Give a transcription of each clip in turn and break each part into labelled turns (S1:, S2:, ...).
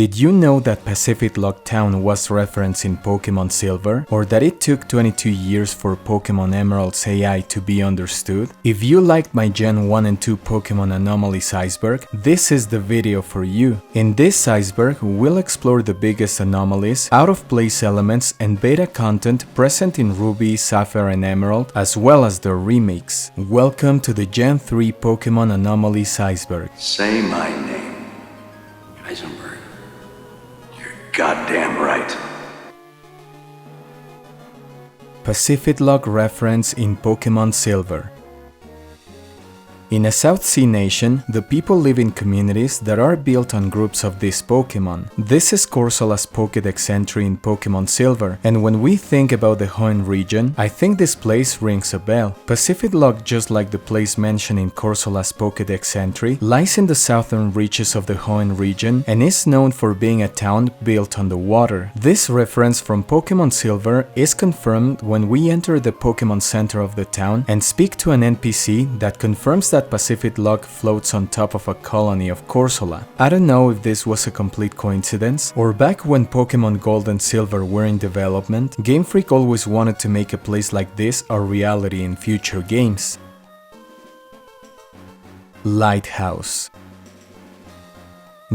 S1: Did you know that Pacifidlog town was referenced in Pokémon Silver, or that it took 22 years for Pokémon Emerald's AI to be understood? If you liked my Gen 1 and 2 Pokémon Anomalies Iceberg, this is the video for you. In this Iceberg, we'll explore the biggest anomalies, out-of-place elements and beta content present in Ruby, Sapphire and Emerald, as well as their remakes. Welcome to the Gen 3 Pokémon Anomalies Iceberg.
S2: Say my name, Eisenberg. You're goddamn right.
S1: Pacifidlog reference in Pokémon Silver. In a South Sea nation, the people live in communities that are built on groups of these Pokémon. This is Corsola's Pokédex entry in Pokémon Silver, and when we think about the Hoenn region, I think this place rings a bell. Pacifidlog, just like the place mentioned in Corsola's Pokédex entry, lies in the southern reaches of the Hoenn region and is known for being a town built on the water. This reference from Pokémon Silver is confirmed when we enter the Pokémon Center of the town and speak to an NPC that confirms that Pacifidlog floats on top of a colony of Corsola. I don't know if this was a complete coincidence, or back when Pokémon Gold and Silver were in development, Game Freak always wanted to make a place like this a reality in future games. Lighthouse.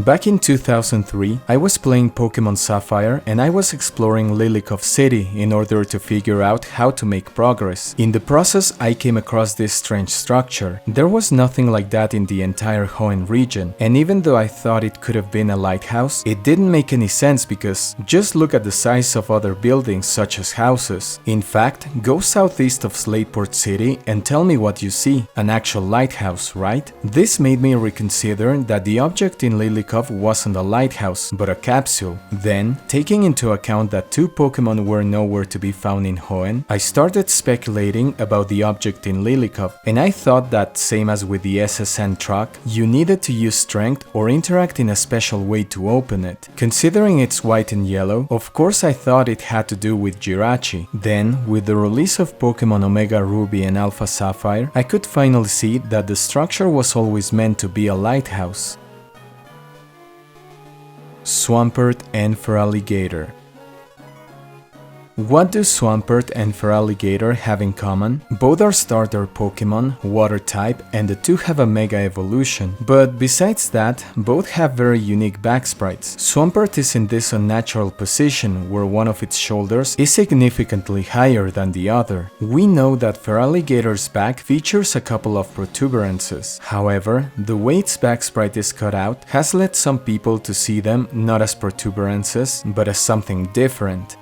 S1: Back in 2003, I was playing Pokémon Sapphire and I was exploring Lilycove City in order to figure out how to make progress. In the process, I came across this strange structure. There was nothing like that in the entire Hoenn region, and even though I thought it could have been a lighthouse, it didn't make any sense because just look at the size of other buildings such as houses. In fact, go southeast of Slateport City and tell me what you see. An actual lighthouse, right? This made me reconsider that the object in Lilycove wasn't a lighthouse, but a capsule. Then, taking into account that two Pokémon were nowhere to be found in Hoenn, I started speculating about the object in Lilycove, and I thought that, same as with the SSN truck, you needed to use strength or interact in a special way to open it. Considering it's white and yellow, of course I thought it had to do with Jirachi. Then, with the release of Pokémon Omega Ruby and Alpha Sapphire, I could finally see that the structure was always meant to be a lighthouse. Swampert and Feraligatr. What do Swampert and Feraligatr have in common? Both are starter Pokémon, water type, and the two have a Mega Evolution. But besides that, both have very unique back sprites. Swampert is in this unnatural position where one of its shoulders is significantly higher than the other. We know that Feraligatr's back features a couple of protuberances. However, the way its back sprite is cut out has led some people to see them not as protuberances, but as something different.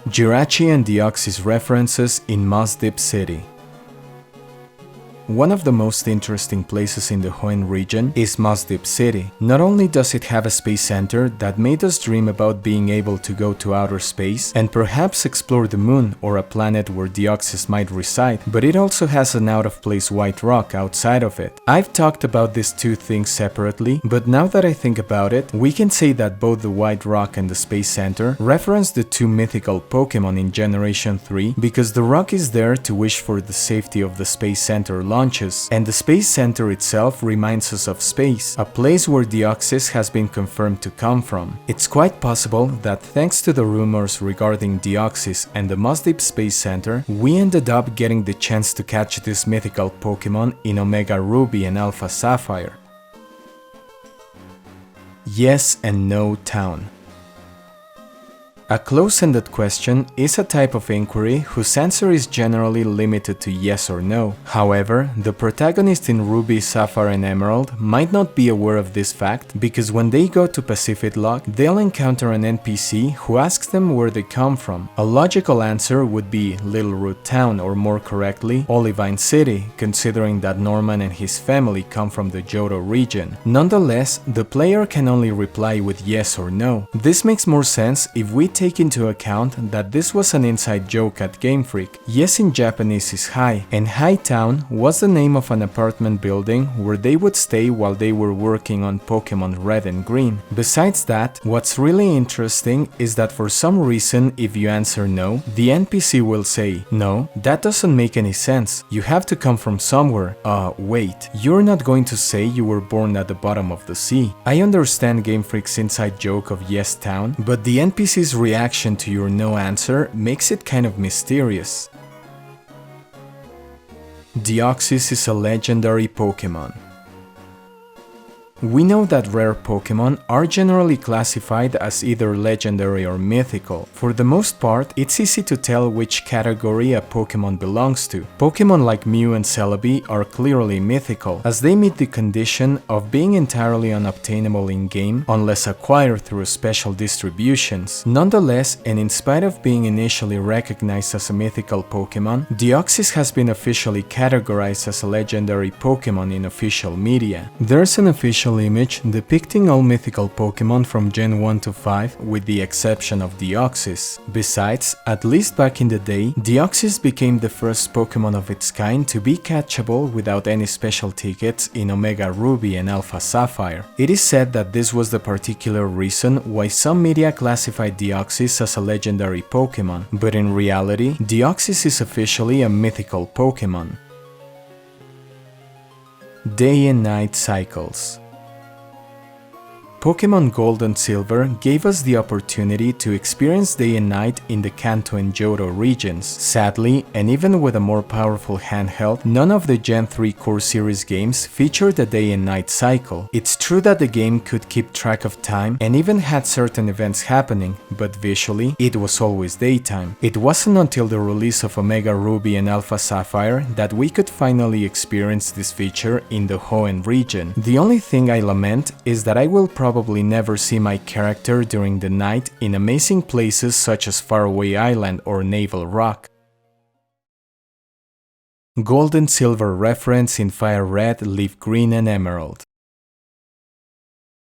S1: Jirachi and Deoxys references in Moss Deep City. One of the most interesting places in the Hoenn region is Moss Deep City. Not only does it have a space center that made us dream about being able to go to outer space and perhaps explore the moon or a planet where Deoxys might reside, but it also has an out-of-place white rock outside of it. I've talked about these two things separately, but now that I think about it, we can say that both the white rock and the space center reference the two mythical Pokémon in Generation 3 because the rock is there to wish for the safety of the space center launches, and the space center itself reminds us of space, a place where Deoxys has been confirmed to come from. It's quite possible that thanks to the rumors regarding Deoxys and the Moss Deep Space Center, we ended up getting the chance to catch this mythical Pokémon in Omega Ruby and Alpha Sapphire. Yes and No Town. A close-ended question is a type of inquiry whose answer is generally limited to yes or no. However, the protagonist in Ruby, Sapphire and Emerald might not be aware of this fact because when they go to Pacifidlog, they'll encounter an NPC who asks them where they come from. A logical answer would be Littleroot Town, or more correctly, Olivine City, considering that Norman and his family come from the Johto region. Nonetheless, the player can only reply with yes or no. This makes more sense if we take into account that this was an inside joke at Game Freak. Yes in Japanese is High, and High Town was the name of an apartment building where they would stay while they were working on Pokémon Red and Green. Besides that, what's really interesting is that for some reason if you answer no, the NPC will say, "No, that doesn't make any sense. You have to come from somewhere. Wait, you're not going to say you were born at the bottom of the sea." I understand Game Freak's inside joke of Yes Town, but the NPC's reaction to your no answer makes it kind of mysterious. Deoxys is a legendary Pokémon. We know that rare Pokémon are generally classified as either legendary or mythical. For the most part, it's easy to tell which category a Pokémon belongs to. Pokémon like Mew and Celebi are clearly mythical, as they meet the condition of being entirely unobtainable in-game unless acquired through special distributions. Nonetheless, and in spite of being initially recognized as a mythical Pokémon, Deoxys has been officially categorized as a legendary Pokémon in official media. There's an official image depicting all mythical Pokémon from Gen 1 to 5 with the exception of Deoxys. Besides, at least back in the day, Deoxys became the first Pokémon of its kind to be catchable without any special tickets in Omega Ruby and Alpha Sapphire. It is said that this was the particular reason why some media classified Deoxys as a legendary Pokémon, but in reality, Deoxys is officially a mythical Pokémon. Day and Night Cycles. Pokémon Gold and Silver gave us the opportunity to experience day and night in the Kanto and Johto regions. Sadly, and even with a more powerful handheld, none of the Gen 3 core series games featured a day and night cycle. It's true that the game could keep track of time and even had certain events happening, but visually, it was always daytime. It wasn't until the release of Omega Ruby and Alpha Sapphire that we could finally experience this feature in the Hoenn region. The only thing I lament is that I will probably never see my character during the night in amazing places such as Faraway Island or Naval Rock. Gold and Silver reference in FireRed, LeafGreen and Emerald.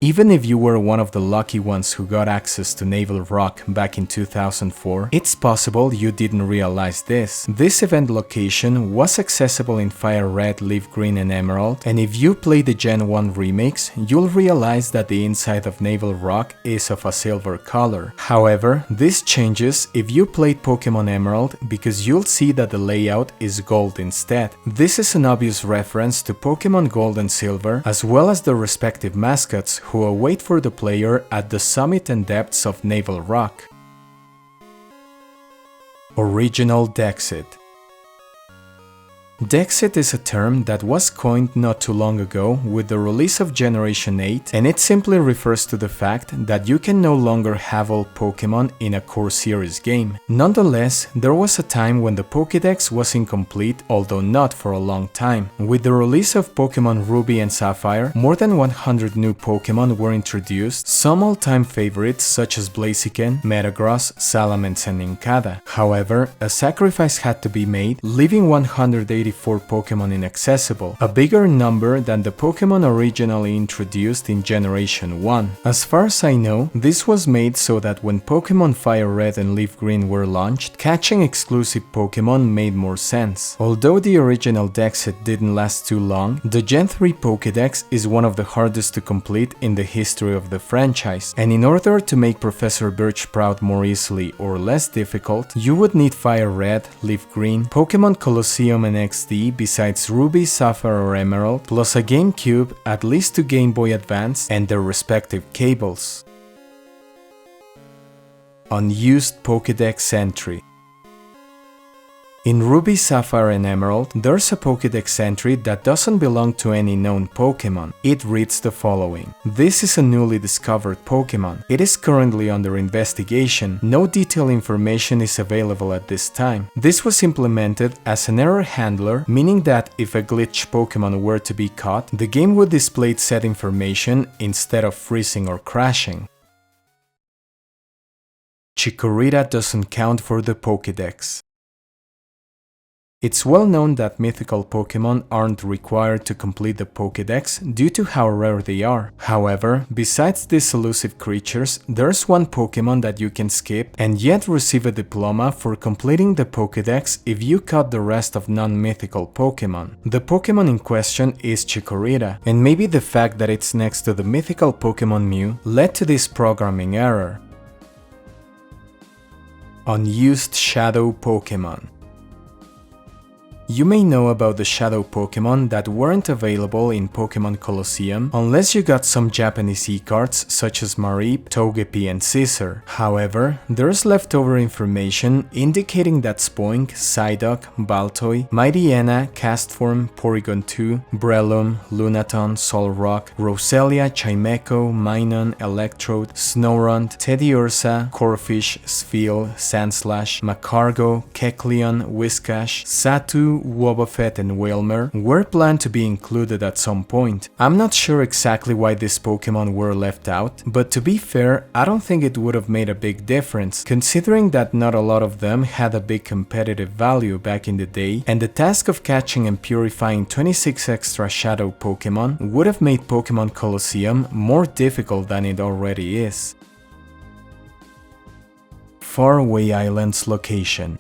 S1: Even if you were one of the lucky ones who got access to Naval Rock back in 2004, it's possible you didn't realize this. This event location was accessible in FireRed, LeafGreen and Emerald, and if you play the Gen 1 remakes, you'll realize that the inside of Naval Rock is of a silver color. However, this changes if you played Pokémon Emerald because you'll see that the layout is gold instead. This is an obvious reference to Pokémon Gold and Silver, as well as the respective mascots who await for the player at the summit and depths of Naval Rock. Original Dexit. Dexit is a term that was coined not too long ago with the release of Generation 8, and it simply refers to the fact that you can no longer have all Pokémon in a core series game. Nonetheless, there was a time when the Pokédex was incomplete, although not for a long time. With the release of Pokémon Ruby and Sapphire, more than 100 new Pokémon were introduced, some all-time favorites such as Blaziken, Metagross, Salamence and Nincada. However, a sacrifice had to be made, leaving 184 Pokémon inaccessible, a bigger number than the Pokémon originally introduced in Generation 1. As far as I know, this was made so that when Pokémon FireRed and LeafGreen were launched, catching exclusive Pokémon made more sense. Although the original Dexit didn't last too long, the Gen 3 Pokédex is one of the hardest to complete in the history of the franchise, and in order to make Professor Birch proud more easily or less difficult, you would need FireRed, LeafGreen, Pokémon Colosseum and XD besides Ruby, Sapphire or Emerald, plus a GameCube, at least 2 Game Boy Advance and their respective cables. Unused Pokédex entry. In Ruby, Sapphire and Emerald, there's a Pokédex entry that doesn't belong to any known Pokémon. It reads the following: "This is a newly discovered Pokémon. It is currently under investigation. No detailed information is available at this time." This was implemented as an error handler, meaning that if a glitch Pokémon were to be caught, the game would display said information instead of freezing or crashing. Chikorita doesn't count for the Pokédex. It's well known that mythical Pokémon aren't required to complete the Pokédex due to how rare they are. However, besides these elusive creatures, there's one Pokémon that you can skip and yet receive a diploma for completing the Pokédex if you caught the rest of non-mythical Pokémon. The Pokémon in question is Chikorita, and maybe the fact that it's next to the mythical Pokémon Mew led to this programming error. Unused Shadow Pokémon. You may know about the shadow Pokémon that weren't available in Pokémon Colosseum unless you got some Japanese e-cards such as Mareep, Togepi and Scizor. However, there's leftover information indicating that Spoink, Psyduck, Baltoy, Mightyena, Castform, Porygon 2, Breloom, Lunaton, Solrock, Roselia, Chimecho, Minun, Electrode, Snorunt, Teddiursa, Corphish, Spheal, Sandslash, Macargo, Kecleon, Whiscash, Satu, Wobbuffet and Wailmer were planned to be included at some point. I'm not sure exactly why these Pokémon were left out, but to be fair, I don't think it would have made a big difference, considering that not a lot of them had a big competitive value back in the day, and the task of catching and purifying 26 extra shadow Pokémon would have made Pokémon Colosseum more difficult than it already is. Faraway Islands location.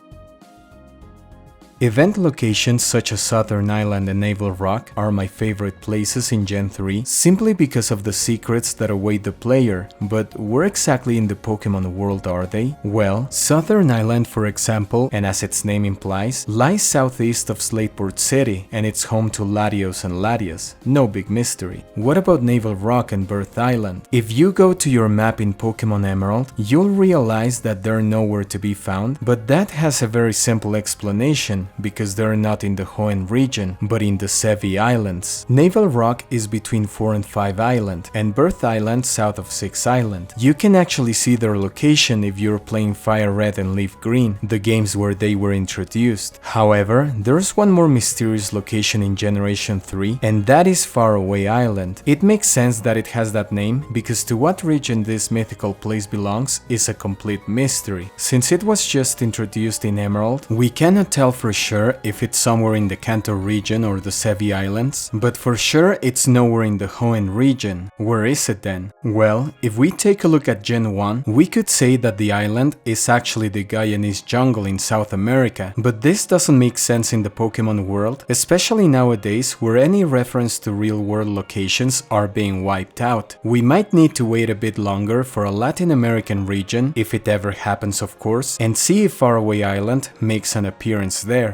S1: Event locations such as Southern Island and Naval Rock are my favorite places in Gen 3 simply because of the secrets that await the player, but where exactly in the Pokémon world are they? Well, Southern Island for example, and as its name implies, lies southeast of Slateport City and it's home to Latios and Latias, no big mystery. What about Naval Rock and Birth Island? If you go to your map in Pokémon Emerald, you'll realize that they're nowhere to be found, but that has a very simple explanation, because they're not in the Hoenn region, but in the Sevi Islands. Naval Rock is between 4 and 5 Island, and Birth Island south of 6 Island. You can actually see their location if you're playing FireRed and LeafGreen, the games where they were introduced. However, there's one more mysterious location in Generation 3, and that is Faraway Island. It makes sense that it has that name, because to what region this mythical place belongs is a complete mystery. Since it was just introduced in Emerald, we cannot tell for sure if it's somewhere in the Kanto region or the Sevi Islands, but for sure it's nowhere in the Hoenn region. Where is it then? Well, if we take a look at Gen 1, we could say that the island is actually the Guyanese jungle in South America, but this doesn't make sense in the Pokémon world, especially nowadays where any reference to real-world locations are being wiped out. We might need to wait a bit longer for a Latin American region, if it ever happens of course, and see if Faraway Island makes an appearance there.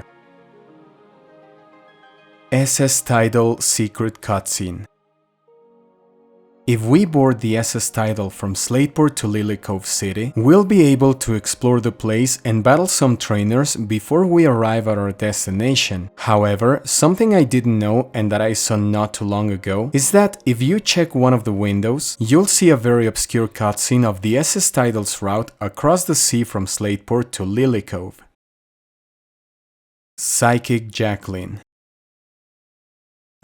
S1: SS Tidal Secret Cutscene. If we board the SS Tidal from Slateport to Lilycove City, we'll be able to explore the place and battle some trainers before we arrive at our destination. However, something I didn't know and that I saw not too long ago is that if you check one of the windows, you'll see a very obscure cutscene of the SS Tidal's route across the sea from Slateport to Lilycove. Psychic Jacqueline.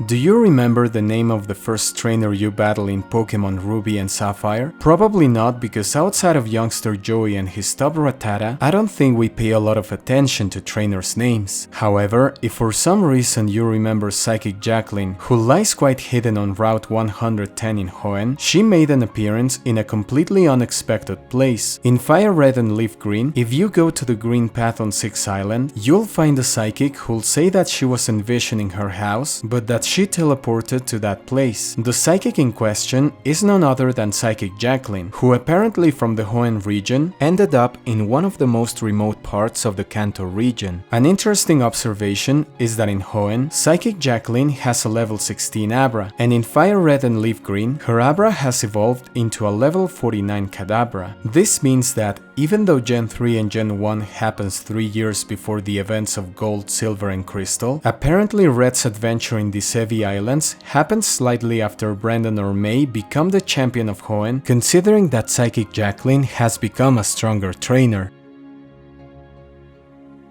S1: Do you remember the name of the first trainer you battled in Pokémon Ruby and Sapphire? Probably not, because outside of youngster Joey and his top Rattata, I don't think we pay a lot of attention to trainers' names. However, if for some reason you remember Psychic Jacqueline, who lies quite hidden on Route 110 in Hoenn, she made an appearance in a completely unexpected place. In FireRed and LeafGreen, if you go to the green path on 6 Island, you'll find a Psychic who'll say that she was envisioning her house, but that she teleported to that place. The Psychic in question is none other than Psychic Jacqueline, who apparently from the Hoenn region ended up in one of the most remote parts of the Kanto region. An interesting observation is that in Hoenn, Psychic Jacqueline has a level 16 Abra, and in FireRed and LeafGreen, her Abra has evolved into a level 49 Kadabra. This means that even though Gen 3 and Gen 1 happens 3 years before the events of Gold, Silver and Crystal, apparently Red's adventure in the Sevi Islands happens slightly after Brandon or May become the champion of Hoenn, considering that Psychic Jacqueline has become a stronger trainer.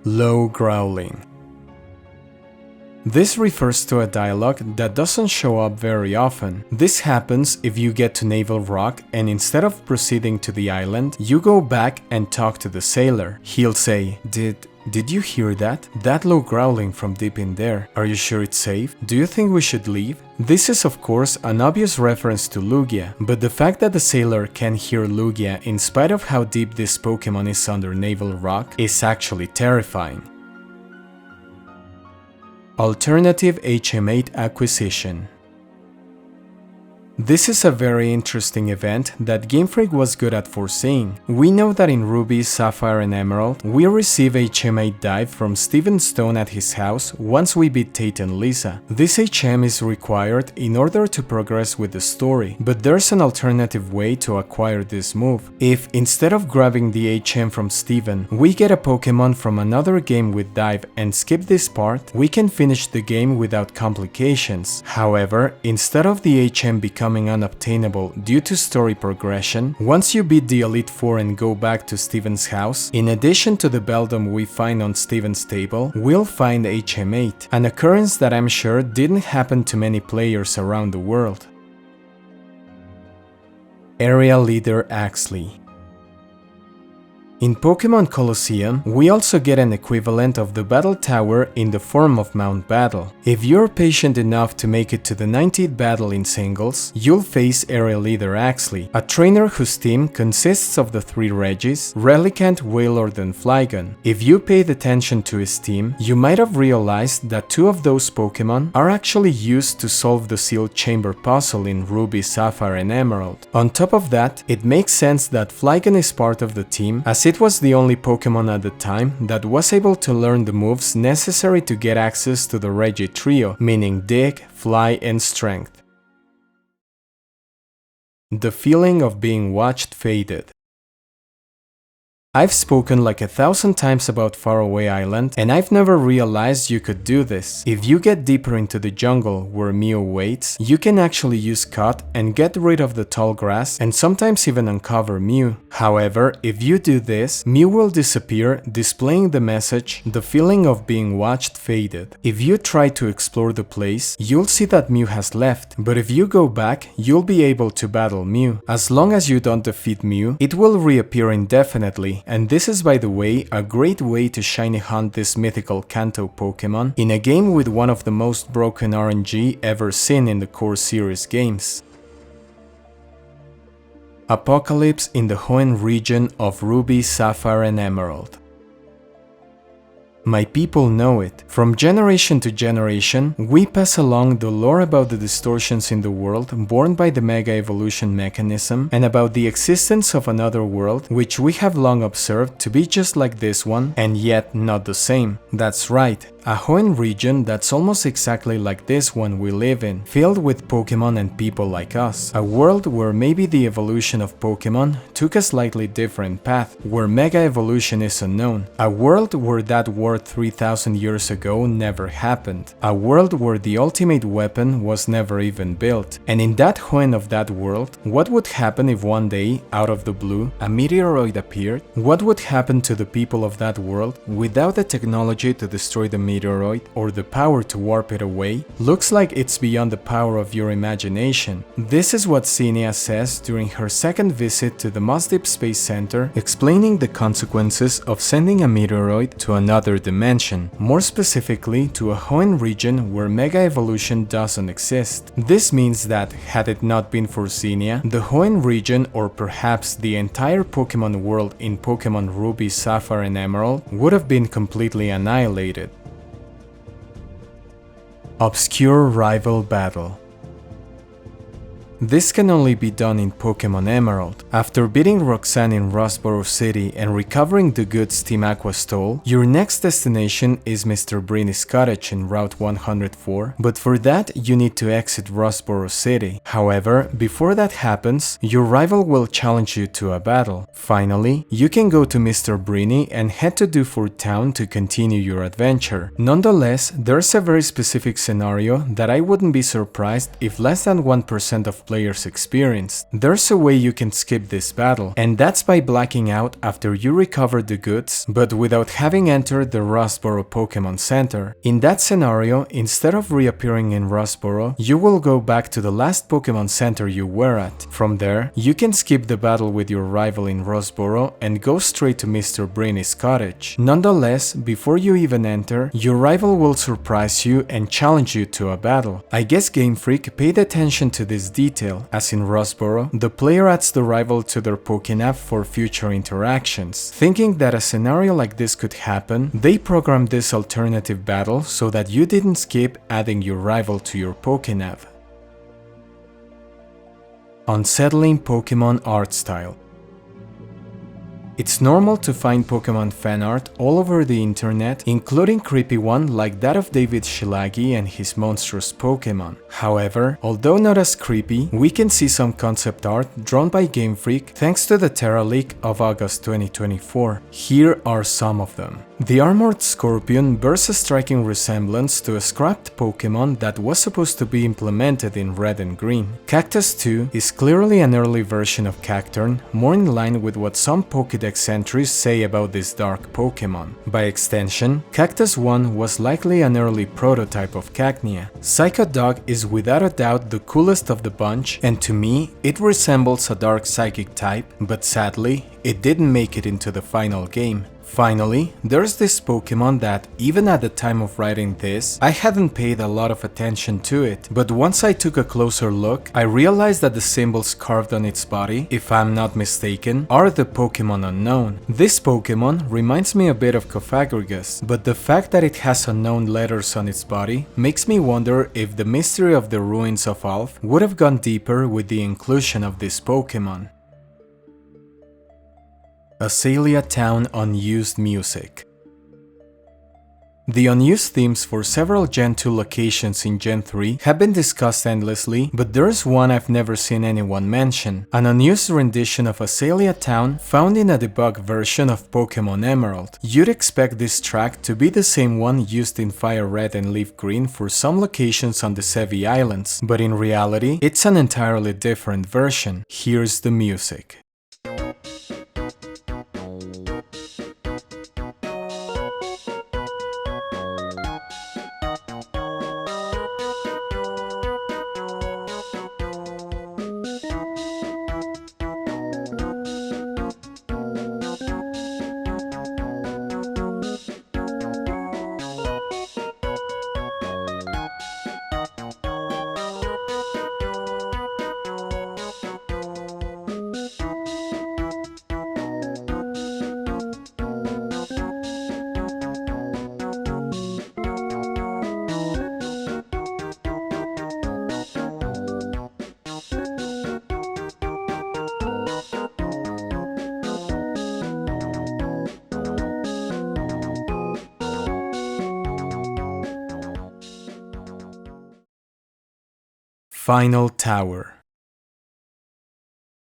S1: Low Growling. This refers to a dialogue that doesn't show up very often. This happens if you get to Naval Rock and instead of proceeding to the island, you go back and talk to the sailor. He'll say, Did you hear that? That low growling from deep in there. Are you sure it's safe? Do you think we should leave? This is of course an obvious reference to Lugia, but the fact that the sailor can hear Lugia in spite of how deep this Pokémon is under Naval Rock is actually terrifying. Alternative HM8 acquisition. This is a very interesting event that Game Freak was good at foreseeing. We know that in Ruby, Sapphire and Emerald, we receive HM8 Dive from Steven Stone at his house once we beat Tate and Lisa. This HM is required in order to progress with the story, but there's an alternative way to acquire this move. If, instead of grabbing the HM from Steven, we get a Pokemon from another game with Dive and skip this part, we can finish the game without complications. However, instead of the HM becoming unobtainable due to story progression, once you beat the Elite Four and go back to Steven's house, in addition to the Beldum we find on Steven's table, we'll find HM8, an occurrence that I'm sure didn't happen to many players around the world. Area Leader Axley. In Pokémon Colosseum, we also get an equivalent of the Battle Tower in the form of Mount Battle. If you're patient enough to make it to the 19th battle in singles, you'll face Area Leader Axley, a trainer whose team consists of the 3 Regis, Relicanth, Wailord and Flygon. If you paid attention to his team, you might have realized that 2 of those Pokémon are actually used to solve the sealed chamber puzzle in Ruby, Sapphire and Emerald. On top of that, it makes sense that Flygon is part of the team, as it was the only Pokémon at the time that was able to learn the moves necessary to get access to the Regi trio, meaning Dig, Fly and Strength. The feeling of being watched faded. I've spoken like 1,000 times about Faraway Island, and I've never realized you could do this. If you get deeper into the jungle where Mew waits, you can actually use Cut and get rid of the tall grass and sometimes even uncover Mew. However, if you do this, Mew will disappear, displaying the message, "The feeling of being watched faded." If you try to explore the place, you'll see that Mew has left, but if you go back, you'll be able to battle Mew. As long as you don't defeat Mew, it will reappear indefinitely. And this is, by the way, a great way to shiny hunt this mythical Kanto Pokémon in a game with one of the most broken RNG ever seen in the core series games. Apocalypse in the Hoenn region of Ruby, Sapphire and Emerald. My people know it. From generation to generation, we pass along the lore about the distortions in the world born by the Mega Evolution mechanism and about the existence of another world which we have long observed to be just like this one and yet not the same. That's right, a Hoenn region that's almost exactly like this one we live in, filled with Pokémon and people like us. A world where maybe the evolution of Pokémon took a slightly different path, where Mega Evolution is unknown. A world where that war 3,000 years ago never happened. A world where the ultimate weapon was never even built. And in that Hoenn of that world, what would happen if one day, out of the blue, a meteoroid appeared? What would happen to the people of that world without the technology to destroy the meteoroid or the power to warp it away? Looks like it's beyond the power of your imagination. This is what Zinnia says during her second visit to the Moss Deep Space Center, explaining the consequences of sending a meteoroid to another dimension, more specifically to a Hoenn region where Mega Evolution doesn't exist. This means that, had it not been for Zinnia, the Hoenn region, or perhaps the entire Pokémon world in Pokémon Ruby, Sapphire and Emerald, would have been completely annihilated. Obscure Rival Battle. This can only be done in Pokémon Emerald. After beating Roxanne in Rustboro City and recovering the goods Team Aqua stole, your next destination is Mr. Breeny's cottage in Route 104, but for that you need to exit Rustboro City. However, before that happens, your rival will challenge you to a battle. Finally, you can go to Mr. Breeny and head to Dewford Town to continue your adventure. Nonetheless, there's a very specific scenario that I wouldn't be surprised if less than 1% of players experienced. There's a way you can skip this battle, and that's by blacking out after you recover the goods, but without having entered the Rustboro Pokemon Center. In that scenario, instead of reappearing in Rustboro, you will go back to the last Pokemon Center you were at. From there, you can skip the battle with your rival in Rustboro and go straight to Mr. Brainy's cottage. Nonetheless, before you even enter, your rival will surprise you and challenge you to a battle. I guess Game Freak paid attention to this detail, as in Rustboro, the player adds the rival to their Pokénav for future interactions. Thinking that a scenario like this could happen, they programmed this alternative battle so that you didn't skip adding your rival to your Pokénav. Unsettling Pokemon art style. It's normal to find Pokemon fan art all over the internet, including creepy one like that of David Shilagi and his monstrous Pokemon. However, although not as creepy, we can see some concept art drawn by Game Freak thanks to the Terra leak of August 2024. Here are some of them. The Armored Scorpion bears a striking resemblance to a scrapped Pokemon that was supposed to be implemented in Red and Green. Cactus 2 is clearly an early version of Cacturne, more in line with what some Pokédex entries say about this dark Pokemon. By extension, Cactus 1 was likely an early prototype of Cacnea. Psychodog is without a doubt the coolest of the bunch, and to me, it resembles a dark psychic type, but sadly, it didn't make it into the final game. Finally, there's this Pokemon that, even at the time of writing this, I hadn't paid a lot of attention to it, but once I took a closer look, I realized that the symbols carved on its body, if I'm not mistaken, are the Pokemon Unknown. This Pokemon reminds me a bit of Cofagrigus, but the fact that it has unknown letters on its body makes me wonder if the mystery of the ruins of Alph would have gone deeper with the inclusion of this Pokemon. Azalea Town Unused Music. The unused themes for several Gen 2 locations in Gen 3 have been discussed endlessly, but there's one I've never seen anyone mention. An unused rendition of Azalea Town found in a debugged version of Pokémon Emerald. You'd expect this track to be the same one used in FireRed and LeafGreen for some locations on the Sevi Islands, but in reality, it's an entirely different version. Here's the music. Final Tower.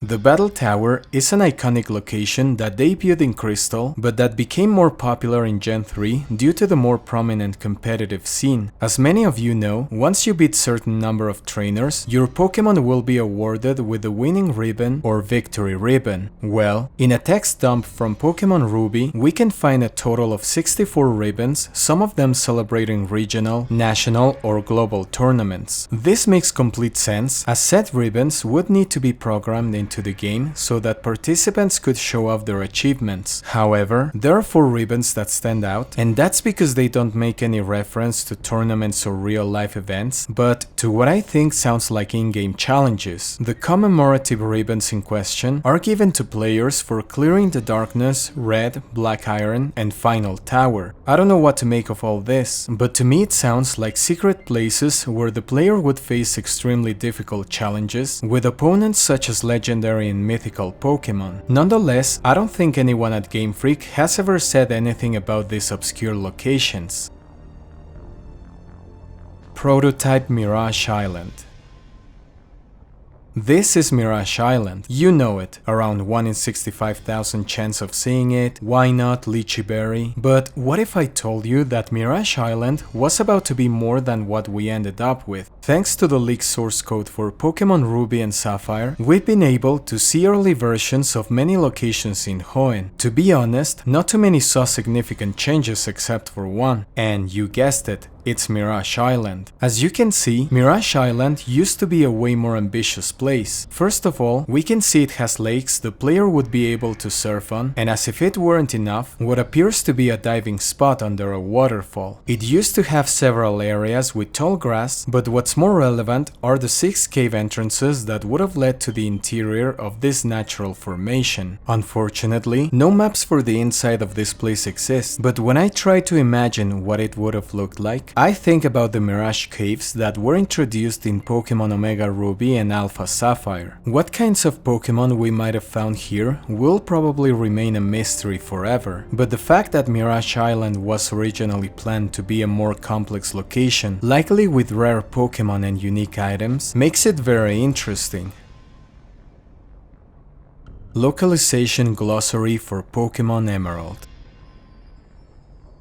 S1: The Battle Tower is an iconic location that debuted in Crystal, but that became more popular in Gen 3 due to the more prominent competitive scene. As many of you know, once you beat certain number of trainers, your Pokemon will be awarded with the winning ribbon or victory ribbon. Well, in a text dump from Pokemon Ruby, we can find a total of 64 ribbons, some of them celebrating regional, national, or global tournaments. This makes complete sense, as said ribbons would need to be programmed into the game so that participants could show off their achievements. However, there are 4 ribbons that stand out, and that's because they don't make any reference to tournaments or real-life events, but to what I think sounds like in-game challenges. The commemorative ribbons in question are given to players for clearing the darkness, red, black iron, and final tower. I don't know what to make of all this, but to me it sounds like secret places where the player would face extremely difficult challenges with opponents such as legendary and mythical Pokemon. Nonetheless, I don't think anyone at Game Freak has ever said anything about these obscure locations. Prototype Mirage Island. This is Mirage Island. You know it, around 1 in 65,000 chance of seeing it, why not Lychee Berry? But what if I told you that Mirage Island was about to be more than what we ended up with? Thanks to the leaked source code for Pokémon Ruby and Sapphire, we've been able to see early versions of many locations in Hoenn. To be honest, not too many saw significant changes except for one, and you guessed it, it's Mirage Island. As you can see, Mirage Island used to be a way more ambitious place. First of all, we can see it has lakes the player would be able to surf on, and as if it weren't enough, what appears to be a diving spot under a waterfall. It used to have several areas with tall grass, but what's more relevant are the 6 cave entrances that would have led to the interior of this natural formation. Unfortunately, no maps for the inside of this place exist, but when I try to imagine what it would have looked like, I think about the Mirage Caves that were introduced in Pokémon Omega Ruby and Alpha Sapphire. What kinds of Pokémon we might have found here will probably remain a mystery forever, but the fact that Mirage Island was originally planned to be a more complex location, likely with rare Pokémon and unique items, makes it very interesting. Localization glossary for Pokémon Emerald.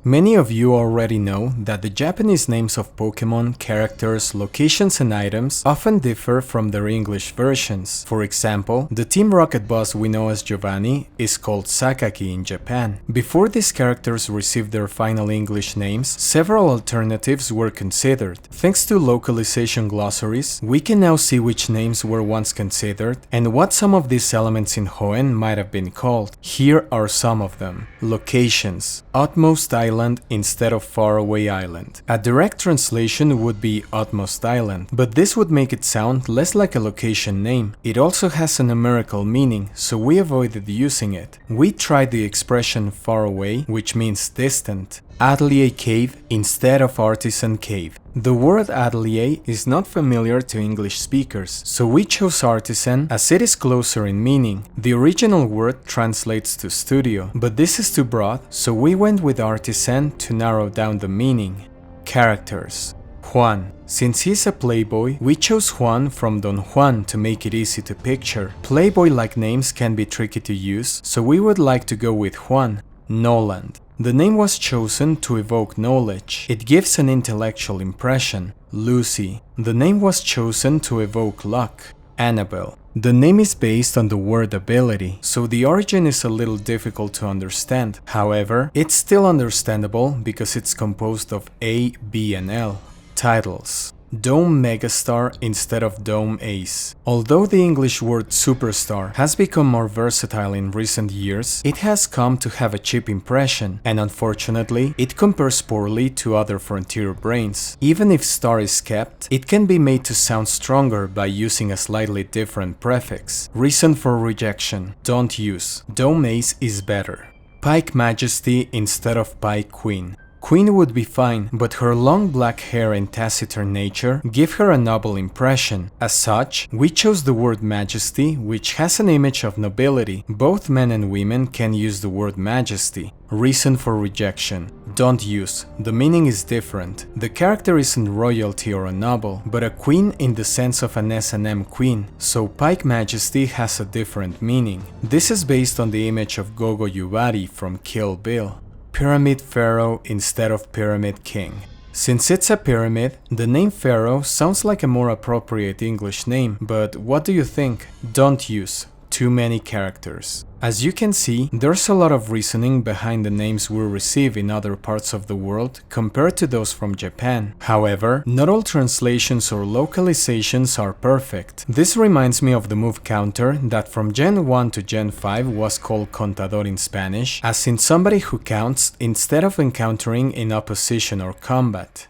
S1: Many of you already know that the Japanese names of Pokémon, characters, locations and items often differ from their English versions. For example, the Team Rocket boss we know as Giovanni is called Sakaki in Japan. Before these characters received their final English names, several alternatives were considered. Thanks to localization glossaries, we can now see which names were once considered and what some of these elements in Hoenn might have been called. Here are some of them. Locations: Utmost Island instead of Faraway Island. A direct translation would be Utmost Island, but this would make it sound less like a location name. It also has a numerical meaning, so we avoided using it. We tried the expression faraway, which means distant. Atelier Cave instead of Artisan Cave. The word atelier is not familiar to English speakers, so we chose artisan as it is closer in meaning. The original word translates to studio, but this is too broad, so we went with artisan to narrow down the meaning. Characters: Juan. Since he's a playboy, we chose Juan from Don Juan to make it easy to picture. Playboy-like names can be tricky to use, so we would like to go with Juan. Noland. The name was chosen to evoke knowledge. It gives an intellectual impression. Lucy. The name was chosen to evoke luck. Annabelle. The name is based on the word ability, so the origin is a little difficult to understand. However, it's still understandable because it's composed of A, B and L. Titles: Dome Megastar instead of Dome Ace. Although the English word superstar has become more versatile in recent years, it has come to have a cheap impression, and unfortunately, it compares poorly to other frontier brands. Even if star is kept, it can be made to sound stronger by using a slightly different prefix. Reason for rejection: don't use. Dome Ace is better. Pike Majesty instead of Pike Queen. Queen would be fine, but her long black hair and taciturn nature give her a noble impression. As such, we chose the word majesty, which has an image of nobility. Both men and women can use the word majesty. Reason for rejection: don't use. The meaning is different. The character isn't royalty or a noble, but a queen in the sense of an S&M queen, so Pike Majesty has a different meaning. This is based on the image of Gogo Yubari from Kill Bill. Pyramid Pharaoh instead of Pyramid King. Since it's a pyramid, the name Pharaoh sounds like a more appropriate English name, but what do you think? Don't use. Too many characters. As you can see, there's a lot of reasoning behind the names we receive in other parts of the world compared to those from Japan. However, not all translations or localizations are perfect. This reminds me of the move counter that from Gen 1 to Gen 5 was called contador in Spanish, as in somebody who counts instead of encountering in opposition or combat.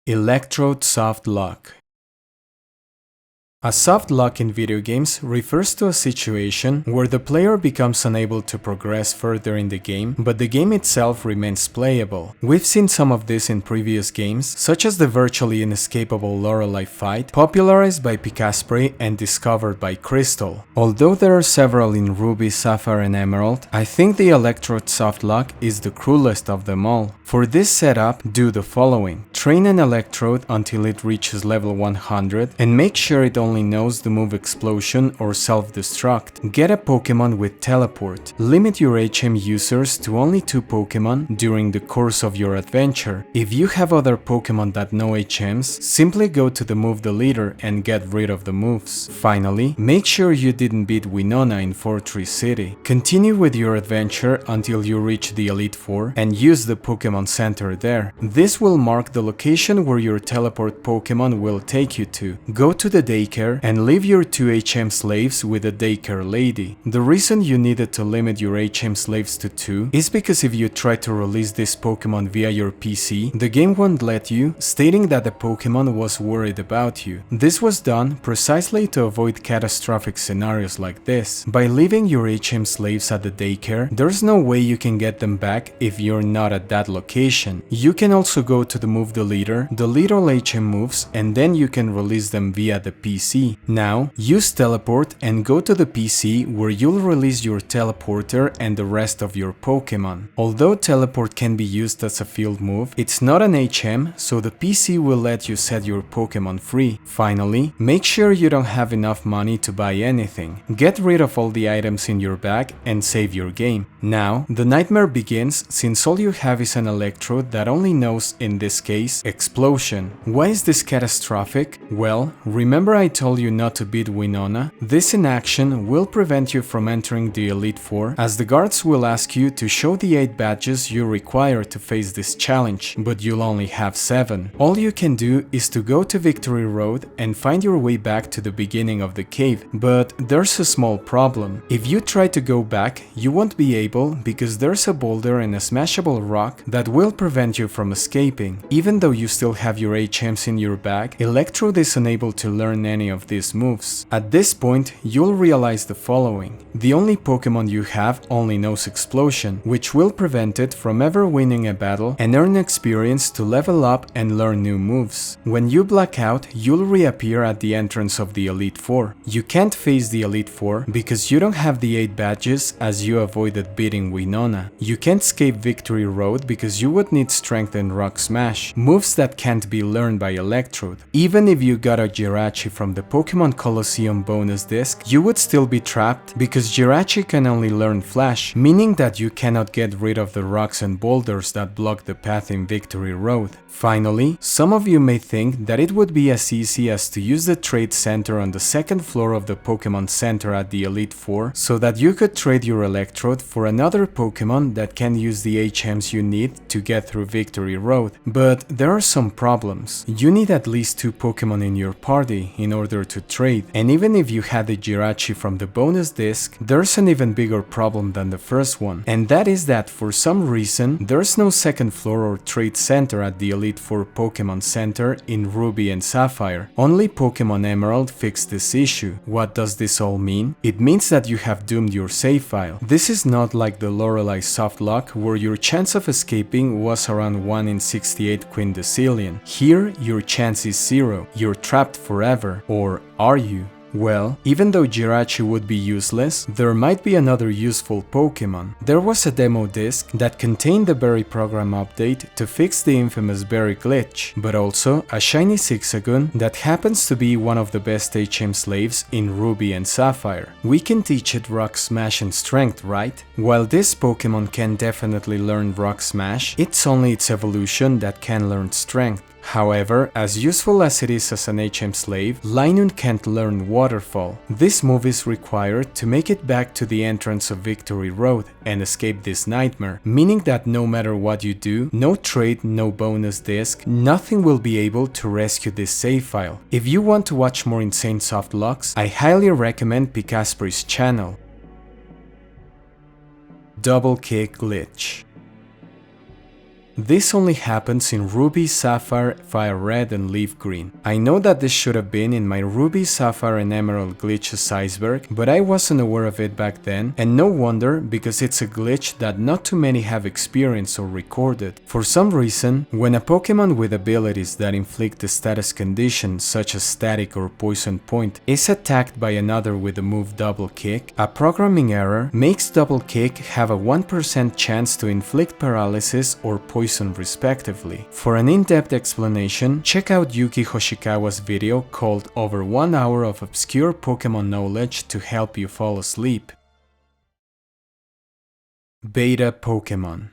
S1: Electrode Soft Lock. A soft lock in video games refers to a situation where the player becomes unable to progress further in the game, but the game itself remains playable. We've seen some of this in previous games, such as the virtually inescapable Lorelei fight, popularized by Pikasprey and discovered by Crystal. Although there are several in Ruby, Sapphire and Emerald, I think the Electrode soft lock is the cruelest of them all. For this setup, do the following. Train an Electrode until it reaches level 100 and make sure it only only knows the move Explosion or Self-Destruct. Get a Pokemon with Teleport. Limit your HM users to only 2 Pokemon during the course of your adventure. If you have other Pokemon that know HMs, simply go to the move deleter and get rid of the moves. Finally, make sure you didn't beat Winona in Fortress City. Continue with your adventure until you reach the Elite Four and use the Pokemon Center there. This will mark the location where your teleport Pokemon will take you to. Go to the daycare and leave your 2 HM slaves with the daycare lady. The reason you needed to limit your HM slaves to 2 is because if you try to release this Pokemon via your PC, the game won't let you, stating that the Pokemon was worried about you. This was done precisely to avoid catastrophic scenarios like this. By leaving your HM slaves at the daycare, there's no way you can get them back if you're not at that location. You can also go to the move deleter, delete all HM moves, and then you can release them via the PC. Now, use teleport and go to the PC where you'll release your teleporter and the rest of your Pokemon. Although teleport can be used as a field move, it's not an HM, so the PC will let you set your Pokemon free. Finally, make sure you don't have enough money to buy anything. Get rid of all the items in your bag and save your game. Now, the nightmare begins since all you have is an Electrode that only knows, in this case, Explosion. Why is this catastrophic? Well, remember I told you not to beat Winona? This inaction will prevent you from entering the Elite Four, as the guards will ask you to show the 8 badges you require to face this challenge, but you'll only have 7. All you can do is to go to Victory Road and find your way back to the beginning of the cave, but there's a small problem. If you try to go back, you won't be able because there's a boulder and a smashable rock that will prevent you from escaping. Even though you still have your HMs in your bag, Electrode is unable to learn any of these moves. At this point, you'll realize the following. The only Pokemon you have only knows Explosion, which will prevent it from ever winning a battle and earn experience to level up and learn new moves. When you black out, you'll reappear at the entrance of the Elite Four. You can't face the Elite Four because you don't have the 8 badges as you avoided beating Winona. You can't escape Victory Road because you would need Strength and Rock Smash, moves that can't be learned by Electrode. Even if you got a Jirachi from the Pokemon Colosseum bonus disc, you would still be trapped because Jirachi can only learn Flash, meaning that you cannot get rid of the rocks and boulders that block the path in Victory Road. Finally, some of you may think that it would be as easy as to use the trade center on the 2nd floor of the Pokemon Center at the Elite Four so that you could trade your Electrode for another Pokemon that can use the HMs you need to get through Victory Road. But there are some problems. You need at least 2 Pokemon in your party in order to trade, and even if you had the Jirachi from the bonus disc, there's an even bigger problem than the first one, and that is that for some reason there's no 2nd floor or trade center at the Elite Four Pokemon Center in Ruby and Sapphire. Only Pokemon Emerald fixed this issue. What does this all mean? It means that you have doomed your save file. This is not like the Lorelei softlock where your chance of escaping was around 1 in 68 quindecillion. Here, your chance is 0. You're trapped forever. Or are you? Well, even though Jirachi would be useless, there might be another useful Pokemon. There was a demo disc that contained the Berry program update to fix the infamous Berry glitch, but also a shiny Zigzagoon that happens to be one of the best HM slaves in Ruby and Sapphire. We can teach it Rock Smash and Strength, right? While this Pokemon can definitely learn Rock Smash, it's only its evolution that can learn Strength. However, as useful as it is as an HM slave, Linoon can't learn Waterfall. This move is required to make it back to the entrance of Victory Road and escape this nightmare, meaning that no matter what you do, no trade, no bonus disc, nothing will be able to rescue this save file. If you want to watch more insane softlocks, I highly recommend Pikasprey's channel. Double Kick Glitch. This only happens in Ruby, Sapphire, FireRed and LeafGreen. I know that this should have been in my Ruby, Sapphire and Emerald glitches Iceberg, but I wasn't aware of it back then, and no wonder because it's a glitch that not too many have experienced or recorded. For some reason, when a Pokemon with abilities that inflict a status condition such as static or poison point is attacked by another with the move Double Kick, a programming error makes Double Kick have a 1% chance to inflict paralysis or poison poison respectively. For an in-depth explanation, check out Yuki Hoshikawa's video called Over 1 Hour of Obscure Pokémon Knowledge to help you fall asleep. Beta Pokémon.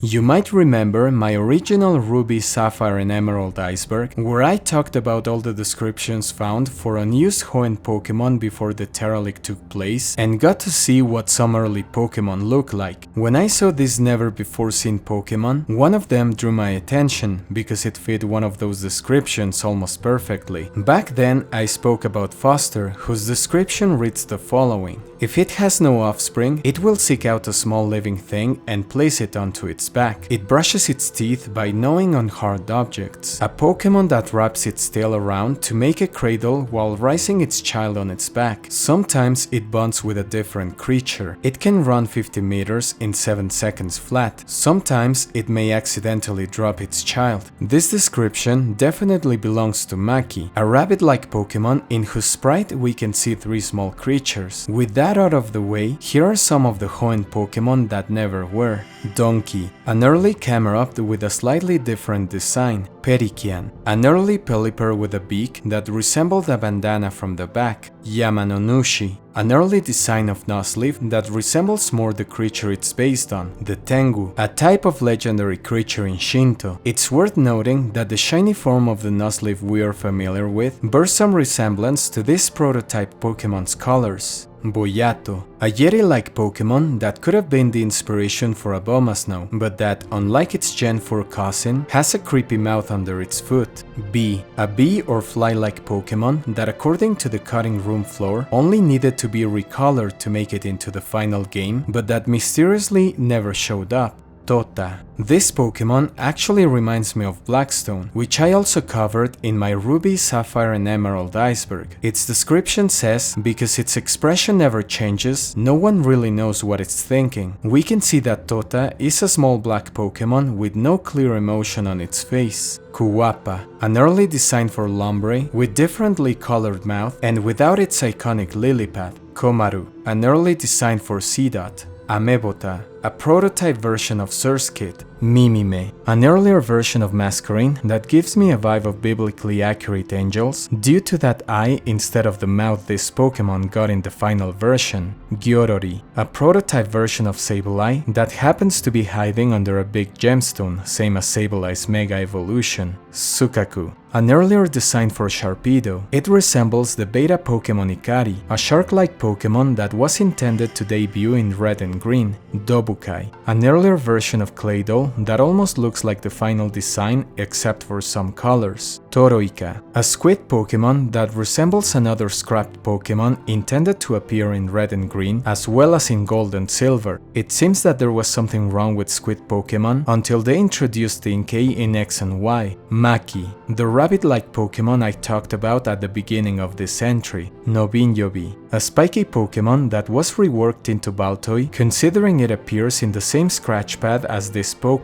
S1: You might remember my original Ruby, Sapphire and Emerald Iceberg, where I talked about all the descriptions found for unused Hoenn Pokémon before the Terra League took place and got to see what some early Pokémon look like. When I saw these never before seen Pokémon, one of them drew my attention because it fit one of those descriptions almost perfectly. Back then I spoke about Foster, whose description reads the following: if it has no offspring, it will seek out a small living thing and place it onto its back. It brushes its teeth by gnawing on hard objects. A Pokémon that wraps its tail around to make a cradle while raising its child on its back. Sometimes it bonds with a different creature. It can run 50 meters in 7 seconds flat. Sometimes it may accidentally drop its child. This description definitely belongs to Maki, a rabbit-like Pokémon in whose sprite we can see 3 small creatures. With that out of the way, here are some of the Hoenn Pokémon that never were. Donkey, an early Camerupt with a slightly different design. Perikian, an early Pelipper with a beak that resembled a bandana from the back. Yamanonushi, an early design of Nuzleaf that resembles more the creature it's based on. The Tengu, a type of legendary creature in Shinto. It's worth noting that the shiny form of the Nuzleaf we are familiar with bears some resemblance to this prototype Pokémon's colors. Boyato, a Yeti-like Pokémon that could have been the inspiration for Abomasnow, but that, unlike its Gen 4 cousin, has a creepy mouth under its foot. Bee, a bee or fly-like Pokémon that, according to the cutting room floor, only needed to be recolored to make it into the final game, but that mysteriously never showed up. Tota. This Pokémon actually reminds me of Blackstone, which I also covered in my Ruby, Sapphire and Emerald Iceberg. Its description says, because its expression never changes, no one really knows what it's thinking. We can see that Tota is a small black Pokémon with no clear emotion on its face. Kuwapa, an early design for Lombre with differently colored mouth and without its iconic lily pad. Komaru, an early design for Seedot. Amebota, a prototype version of Surskit. Mimime, an earlier version of Masquerain that gives me a vibe of biblically accurate angels due to that eye instead of the mouth this Pokémon got in the final version. Gyorori, a prototype version of Sableye that happens to be hiding under a big gemstone, same as Sableye's Mega Evolution. Sukaku, an earlier design for Sharpedo. It resembles the beta Pokémon Ikari, a shark-like Pokémon that was intended to debut in Red and Green. Dobukai, an earlier version of Claydol that almost looks like the final design except for some colors. Toroika, a squid Pokémon that resembles another scrapped Pokémon intended to appear in Red and Green as well as in Gold and Silver. It seems that there was something wrong with squid Pokémon until they introduced Inkay in X and Y. Maki, the rabbit-like Pokémon I talked about at the beginning of this entry. Nobinyobi, a spiky Pokémon that was reworked into Baltoy considering it appears in the same scratch pad as this Pokémon.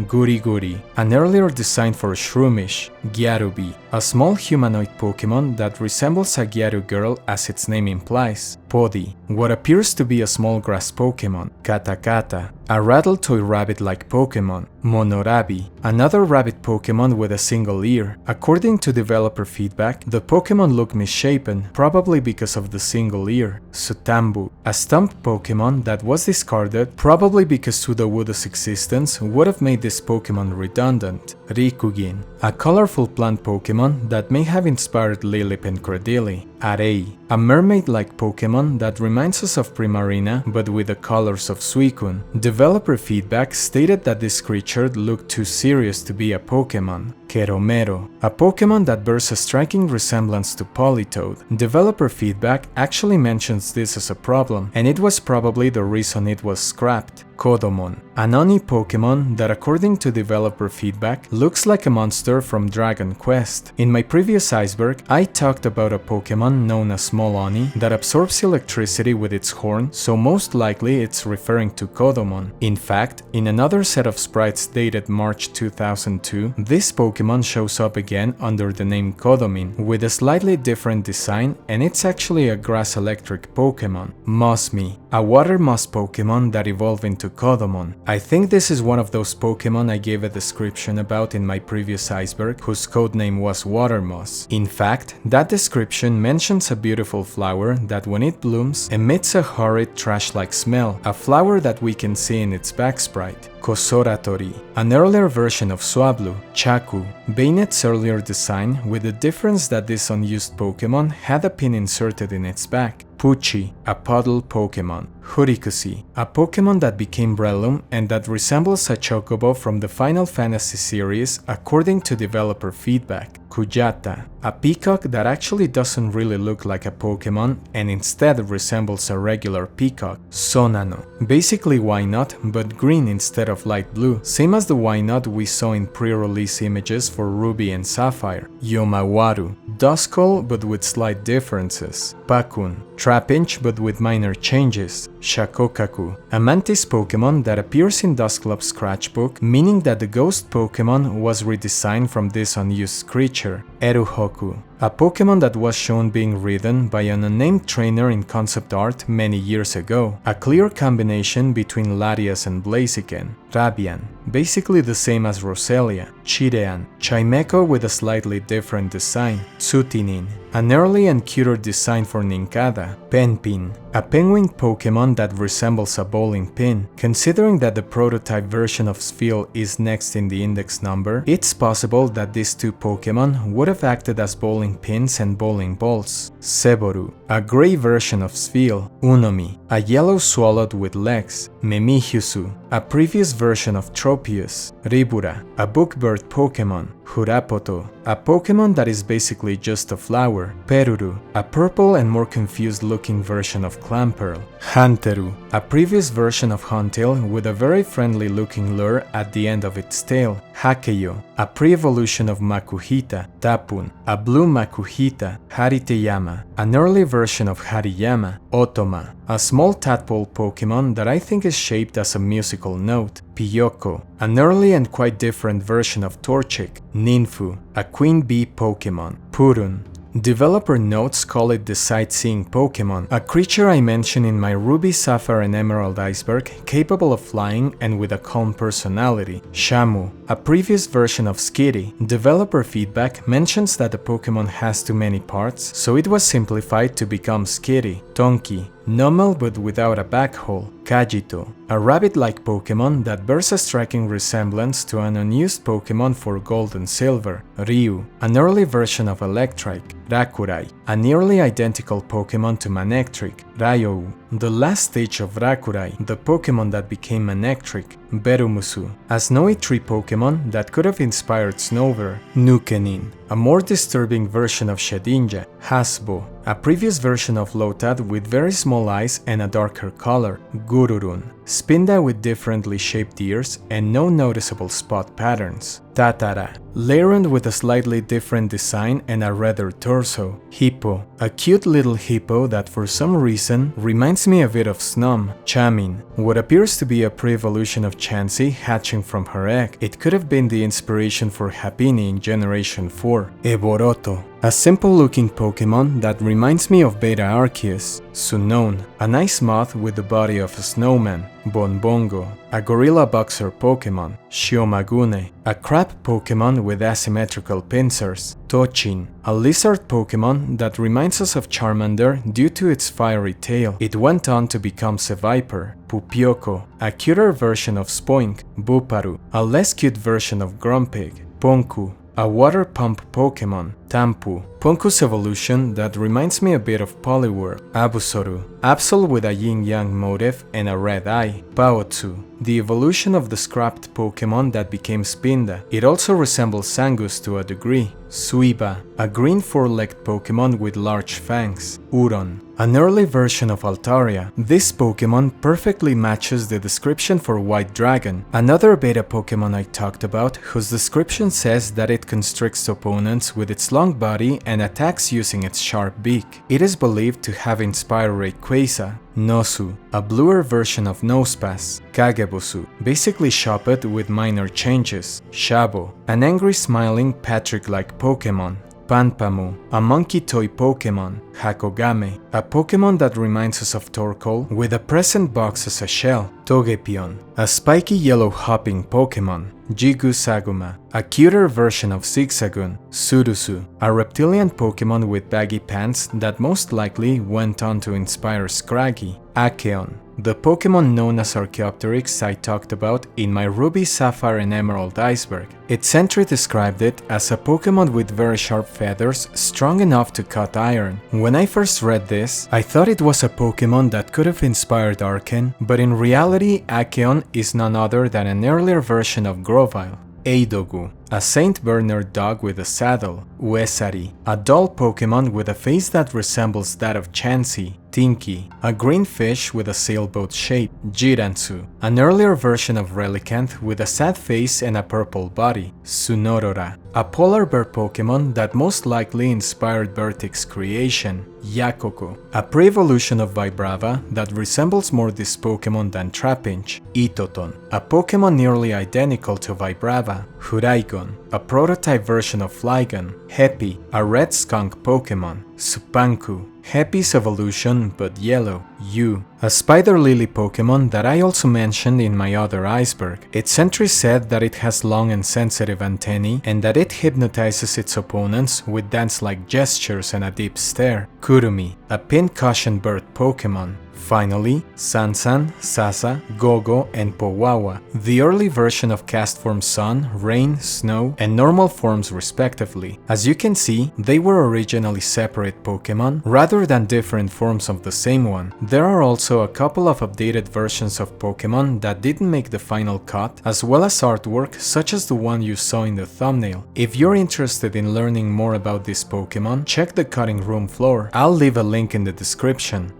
S1: Guri, an earlier design for Shroomish. Gyarubi, a small humanoid Pokémon that resembles a Gyaru girl as its name implies. Podi, what appears to be a small grass Pokémon. Katakata, a Rattletoy rabbit-like Pokémon. Monorabi, another rabbit Pokémon with a single ear. According to developer feedback, the Pokémon looked misshapen, probably because of the single ear. Sutambu, a stumped Pokémon that was discarded, probably because Sudowoodo's existence would have made this Pokémon redundant. Rikugin, a colorful plant Pokémon that may have inspired Lilip and Credilli. Arei, a mermaid-like Pokémon that reminds us of Primarina but with the colors of Suicune. Developer feedback stated that this creature looked too serious to be a Pokémon. Keromero, a Pokémon that bears a striking resemblance to Politoed. Developer feedback actually mentions this as a problem, and it was probably the reason it was scrapped. Kodomon, an Oni Pokémon that according to developer feedback looks like a monster from Dragon Quest. In my previous Iceberg, I talked about a Pokémon known as Small Oni that absorbs electricity with its horn, so most likely it's referring to Kodomon. In fact, in another set of sprites dated March 2002, this Pokémon shows up again under the name Kodomin with a slightly different design, and it's actually a grass electric Pokémon. Mosmi, a water moss Pokémon that evolved into Kodomon. I think this is one of those Pokémon I gave a description about in my previous Iceberg, whose codename was water moss. In fact, that description mentions a beautiful flower that when it blooms emits a horrid trash-like smell, a flower that we can see in its back sprite. Kosoratori, an earlier version of Swablu, Chaku, Bayonet's earlier design, with the difference that this unused Pokémon had a pin inserted in its back. Pucci, a puddle Pokémon. Hurikusi, a Pokémon that became Breloom and that resembles a Chocobo from the Final Fantasy series according to developer feedback. Kujata, a peacock that actually doesn't really look like a Pokémon and instead resembles a regular peacock. Sonano, basically Wynot but green instead of light blue, same as the Wynot we saw in pre-release images for Ruby and Sapphire. Yomawaru, Duskull but with slight differences. Pakun, Trapinch but with minor changes. Shakokaku, a Mantis Pokémon that appears in Dusclop's scratchbook, meaning that the ghost Pokémon was redesigned from this unused creature. Eruhoku, a Pokémon that was shown being ridden by an unnamed trainer in concept art many years ago, a clear combination between Latias and Blaziken. Rabian, basically the same as Roselia. Chirean, Chimecho with a slightly different design. Tsutinin, an early and cuter design for Nincada. Penpin, a penguin Pokémon that resembles a bowling pin. Considering that the prototype version of Spheal is next in the index number, it's possible that these two Pokémon would have acted as bowling pins and bowling balls. Seboru, a grey version of Spheal. Unomi, a yellow swallow with legs. Memihyusu, a previous version of Tropius. Ribura, a bookbird Pokémon. Hurapoto, a Pokémon that is basically just a flower. Peruru, a purple and more confused looking version of Clamperl. Hanteru, a previous version of Huntail with a very friendly looking lure at the end of its tail. Hakeyo, a pre-evolution of Makuhita. Tapun, a blue Makuhita. Hariteyama, an early version of Hariyama. Otoma, a small tadpole Pokémon that I think is shaped as a musical note. Piyoko, an early and quite different version of Torchic. Ninfu, a queen bee Pokémon. Purun, developer notes call it the sightseeing Pokémon, a creature I mentioned in my Ruby, Sapphire and Emerald Iceberg, capable of flying and with a calm personality. Shamu, a previous version of Skitty. Developer feedback mentions that the Pokémon has too many parts, so it was simplified to become Skitty. Tonki, normal but without a back hole. Kajito, a rabbit-like Pokémon that bears a striking resemblance to an unused Pokémon for Gold and Silver. Ryu, an early version of Electrike. Rakurai, a nearly identical Pokémon to Manectric. Raiou, the last stage of Rakurai, the Pokémon that became Manectric. Berumusu, a snowy tree Pokémon that could have inspired Snover. Nukenin, a more disturbing version of Shedinja. Hasbo, a previous version of Lotad with very small eyes and a darker color. Gururun, Spinda with differently shaped ears and no noticeable spot patterns. Tatara, Leyland with a slightly different design and a redder torso. Hippo, a cute little hippo that for some reason reminds me a bit of Snom. Chamin, what appears to be a pre-evolution of Chansey hatching from her egg. It could have been the inspiration for Happiny in Generation 4. Eboroto, a simple-looking Pokémon that reminds me of Beta Arceus. Sunon, a nice moth with the body of a snowman. Bonbongo, a gorilla boxer Pokémon. Shiomagune, a crab Pokémon with asymmetrical pincers. Tochin, a lizard Pokémon that reminds us of Charmander due to its fiery tail. It went on to become Seviper. Pupioko, a cuter version of Spoink. Buparu, a less cute version of Grumpig. Ponku, a water pump Pokémon. Tampu, Ponku's evolution that reminds me a bit of Poliwhirl. Abusoru, Absol with a yin-yang motif and a red eye. Baotsu, the evolution of the scrapped Pokémon that became Spinda. It also resembles Sangus to a degree. Suiba, a green four-legged Pokémon with large fangs. Uron, an early version of Altaria. This Pokémon perfectly matches the description for White Dragon, another beta Pokémon I talked about, whose description says that it constricts opponents with its long body and attacks using its sharp beak. It is believed to have inspired Rayquaza. Nosu, a bluer version of Nosepass. Kagebosu, basically Shuppet with minor changes. Shabo, an angry smiling Patrick-like Pokémon. Panpamu, a monkey toy Pokémon, Hakogame, a Pokémon that reminds us of Torkoal with a present box as a shell, Togepion, a spiky yellow hopping Pokémon, Jigusaguma, a cuter version of Zigzagoon, Surusu, a reptilian Pokémon with baggy pants that most likely went on to inspire Scraggy, Acheon, the Pokémon known as Archaeopteryx I talked about in my Ruby, Sapphire and Emerald Iceberg. Its entry described it as a Pokémon with very sharp feathers, strong enough to cut iron. When I first read this, I thought it was a Pokémon that could have inspired Arken, but in reality Acheon is none other than an earlier version of Grovyle. Eidogu, a Saint Bernard dog with a saddle, Uesari, a doll Pokémon with a face that resembles that of Chansey, Tinky, a green fish with a sailboat shape, Jiransu, an earlier version of Relicanth with a sad face and a purple body, Sunorora, a polar bear Pokémon that most likely inspired Bertic's creation, Yakoku, a pre-evolution of Vibrava that resembles more this Pokémon than Trapinch, Itoton, a Pokémon nearly identical to Vibrava, Huraigon, a prototype version of Flygon, Heppy, a red skunk Pokémon, Supanku, Heppy's evolution but yellow, Yu, a spider lily Pokémon that I also mentioned in my other Iceberg. Its entry said that it has long and sensitive antennae and that it hypnotizes its opponents with dance-like gestures and a deep stare, Kurumi, a pincushion bird Pokémon. Finally, Sansan, Sasa, Gogo, and Powawa, the early version of cast form Sun, Rain, Snow, and normal forms respectively. As you can see, they were originally separate Pokémon, rather than different forms of the same one. There are also a couple of updated versions of Pokémon that didn't make the final cut, as well as artwork such as the one you saw in the thumbnail. If you're interested in learning more about this Pokémon, check the cutting room floor. I'll leave a link in the description.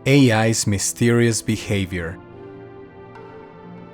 S1: AI's mysterious behavior.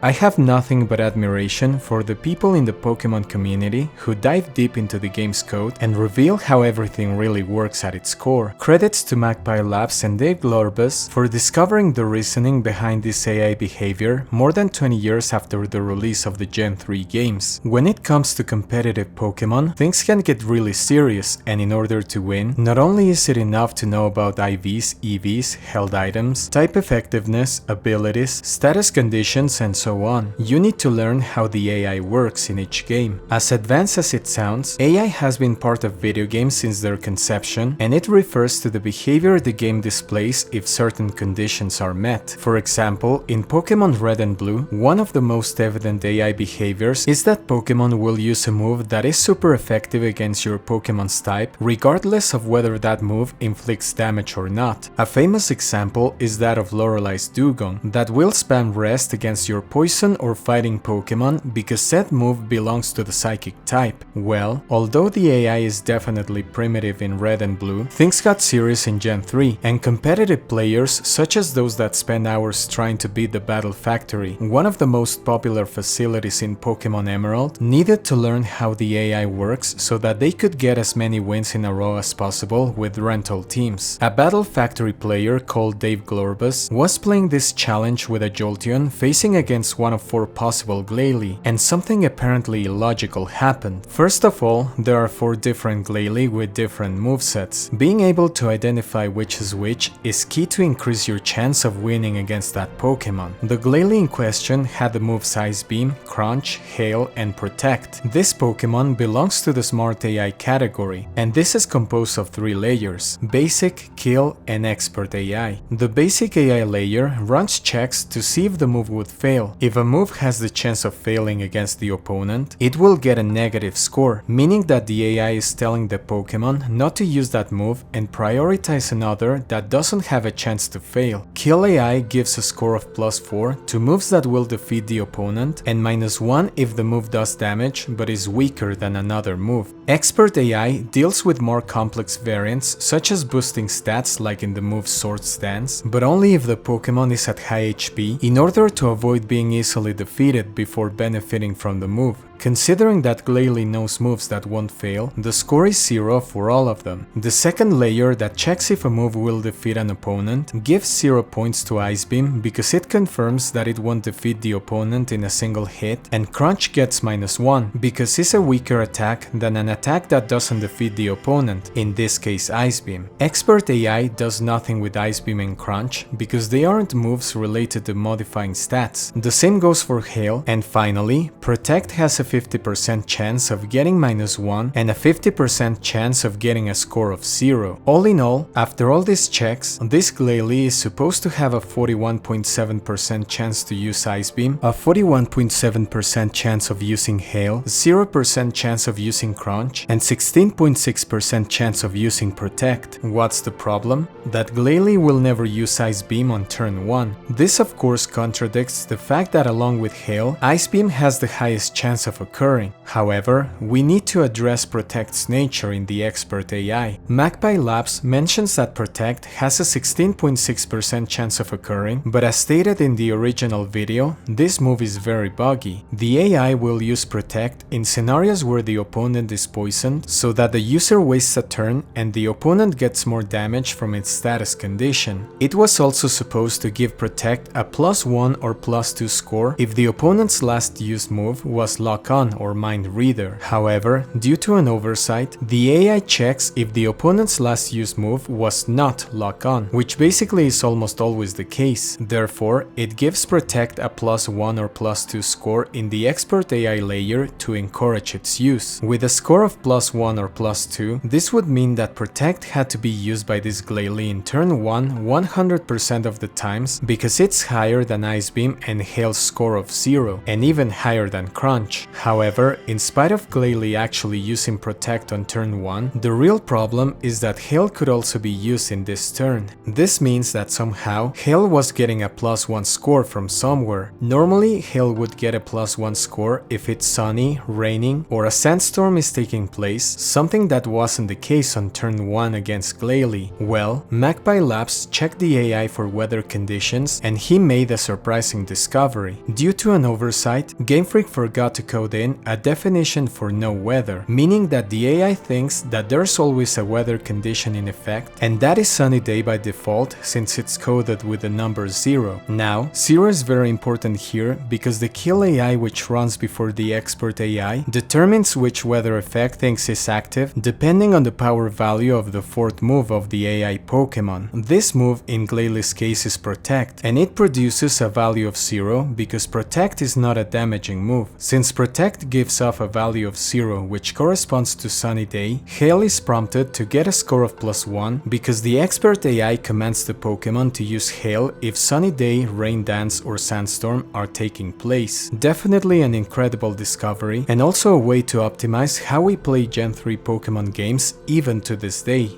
S1: I have nothing but admiration for the people in the Pokémon community who dive deep into the game's code and reveal how everything really works at its core. Credits to Magpie Labs and Dave Glorbus for discovering the reasoning behind this AI behavior more than 20 years after the release of the Gen 3 games. When it comes to competitive Pokémon, things can get really serious, and in order to win, not only is it enough to know about IVs, EVs, held items, type effectiveness, abilities, status conditions, and so on. You need to learn how the AI works in each game. As advanced as it sounds, AI has been part of video games since their conception, and it refers to the behavior the game displays if certain conditions are met. For example, in Pokémon Red and Blue, one of the most evident AI behaviors is that Pokémon will use a move that is super effective against your Pokémon's type, regardless of whether that move inflicts damage or not. A famous example is that of Lorelei's Dugong, that will spam Rest against your poison or fighting Pokémon because said move belongs to the psychic type. Well, although the AI is definitely primitive in Red and Blue, things got serious in Gen 3, and competitive players, such as those that spend hours trying to beat the Battle Factory, one of the most popular facilities in Pokémon Emerald, needed to learn how the AI works so that they could get as many wins in a row as possible with rental teams. A Battle Factory player called Dave Glorbus was playing this challenge with a Jolteon facing against one of 4 possible Glalie, and something apparently illogical happened. First of all, there are 4 different Glalie with different movesets. Being able to identify which is which is key to increase your chance of winning against that Pokémon. The Glalie in question had the moves Ice Beam, Crunch, Hail, and Protect. This Pokémon belongs to the Smart AI category, and this is composed of 3 layers: Basic, Kill, and Expert AI. The Basic AI layer runs checks to see if the move would fail. If a move has the chance of failing against the opponent, it will get a negative score, meaning that the AI is telling the Pokémon not to use that move and prioritize another that doesn't have a chance to fail. Kill AI gives a score of +4 to moves that will defeat the opponent, and -1 if the move does damage but is weaker than another move. Expert AI deals with more complex variants, such as boosting stats like in the move Swords Dance, but only if the Pokémon is at high HP in order to avoid being easily defeated before benefiting from the move. Considering that Glalie knows moves that won't fail, the score is 0 for all of them. The second layer that checks if a move will defeat an opponent gives 0 points to Ice Beam because it confirms that it won't defeat the opponent in a single hit, and Crunch gets -1 because it's a weaker attack than an attack that doesn't defeat the opponent, in this case Ice Beam. Expert AI does nothing with Ice Beam and Crunch because they aren't moves related to modifying stats. The same goes for Hail, and finally, Protect has a 50% chance of getting -1 and a 50% chance of getting a score of 0. All in all, after all these checks, this Glalie is supposed to have a 41.7% chance to use Ice Beam, a 41.7% chance of using Hail, 0% chance of using Crunch, and 16.6% chance of using Protect. What's the problem? That Glalie will never use Ice Beam on turn 1. This of course contradicts the fact that along with Hail, Ice Beam has the highest chance of occurring. However, we need to address Protect's nature in the expert AI. Magpie Labs mentions that Protect has a 16.6% chance of occurring, but as stated in the original video, this move is very buggy. The AI will use Protect in scenarios where the opponent is poisoned, so that the user wastes a turn and the opponent gets more damage from its status condition. It was also supposed to give Protect a +1 or +2 score if the opponent's last used move was Lock On or Mind Reader. However, due to an oversight, the AI checks if the opponent's last used move was not Lock On, which basically is almost always the case. Therefore, it gives Protect a +1 or +2 score in the expert AI layer to encourage its use. With a score of +1 or +2, this would mean that Protect had to be used by this Glalie in turn 1 100% of the times because it's higher than Ice Beam and Hail's score of 0, and even higher than Crunch. However, in spite of Glalie actually using Protect on turn 1, the real problem is that Hail could also be used in this turn. This means that somehow Hail was getting a +1 score from somewhere. Normally, Hail would get a +1 score if it's sunny, raining, or a sandstorm is taking place, something that wasn't the case on turn 1 against Glalie. Well, Magpie Labs checked the AI for weather conditions and he made a surprising discovery. Due to an oversight, Game Freak forgot to code in a definition for no weather, meaning that the AI thinks that there's always a weather condition in effect, and that is sunny day by default since it's coded with the number 0. Now, 0 is very important here because the kill AI which runs before the expert AI determines which weather effect thinks is active depending on the power value of the 4th move of the AI Pokémon. This move in Glalie's case is Protect, and it produces a value of 0 because Protect is not a damaging move. Since Protect gives off a value of 0 which corresponds to sunny day, Hail is prompted to get a score of +1 because the expert AI commands the Pokémon to use Hail if sunny day, rain dance, or sandstorm are taking place. Definitely an incredible discovery, and also a way to optimize how we play Gen 3 Pokémon games even to this day.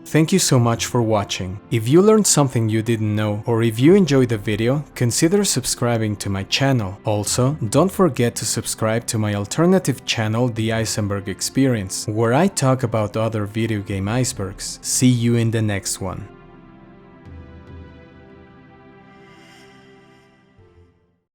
S1: Thank you so much for watching. If you learned something you didn't know, or if you enjoyed the video, consider subscribing to my channel. Also, don't forget to subscribe to my alternative channel, The Eisenberg Experience, where I talk about other video game icebergs. See you in the next one.